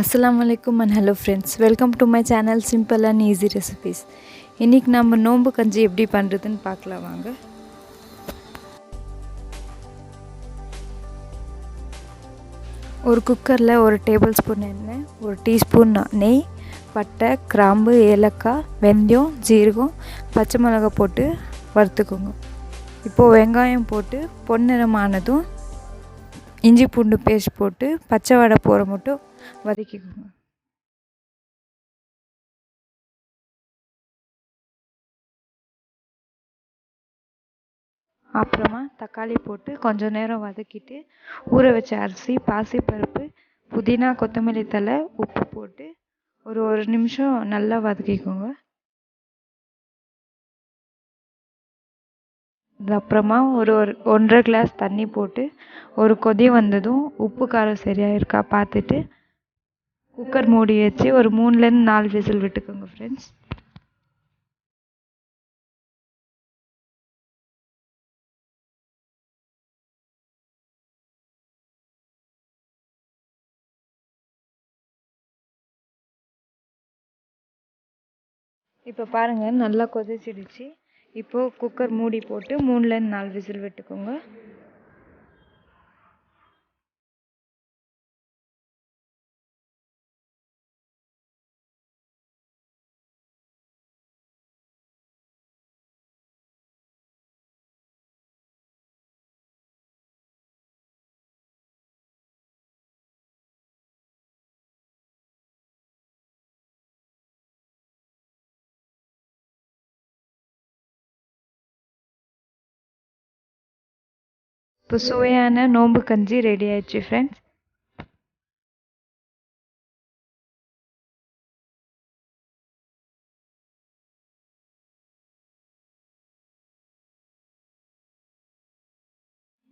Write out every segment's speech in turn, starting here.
Assalamualaikum and hello friends. Welcome to my channel Simple and Easy Recipes. இன்னைக்கு நம்ம நோம்பு கஞ்சி எப்படி பண்றதுன்னு பார்க்கலாம் வாங்க. ஒரு குக்கர்ல ஒரு டேபிள்ஸ்பூன் எண்ணெய், ஒரு டீஸ்பூன் நெய், பட்டை, கிராம்பு, ஏலக்காய், வெந்தயம், ஜீரகம், பச்சை மிளகாய் போட்டு வறுத்துக்கோங்க. இப்போ வெங்காயம் போட்டு பொன்னிறமானதும் இஞ்சி பூண்டு பேஸ்ட் போட்டு பச்சை வடை போற மட்டும் வதக்கிக்கோங்க. அப்புறமா தக்காளி போட்டு கொஞ்ச நேரம் வதக்கிட்டு ஊற வச்ச அரிசி, பாசிப்பருப்பு, புதினா, கொத்தமல்லி தழை, உப்பு போட்டு ஒரு நிமிஷம் நல்லா வதக்கிக்கோங்க. அப்புறமா ஒரு 1.5 கிளாஸ் தண்ணி போட்டு ஒரு கொதி வந்ததும் உப்பு காரம் சரியா இருக்கா பார்த்துட்டு குக்கர் மூடி வச்சு ஒரு 3லேருந்து 4 விசில் விட்டுக்கோங்க ஃப்ரெண்ட்ஸ். இப்போ பாருங்கள் நல்லா கொதிச்சிடுச்சு. இப்போது குக்கர் மூடி போட்டு 3லேருந்து 4 விசில் விட்டுக்கோங்க. இப்போ சுவையான நோம்பு கஞ்சி ரெடி ஆயிடுச்சு ஃப்ரெண்ட்ஸ்.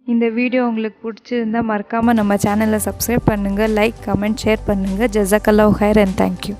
இந்த வீடியோ உங்களுக்கு பிடிச்சிருந்தா மறக்காமல் நம்ம சேனலை சப்ஸ்கிரைப் பண்ணுங்கள், லைக், கமெண்ட், ஷேர் பண்ணுங்கள். ஜஸாக்கல்லாஹு கைர் அண்ட் தேங்க்யூ.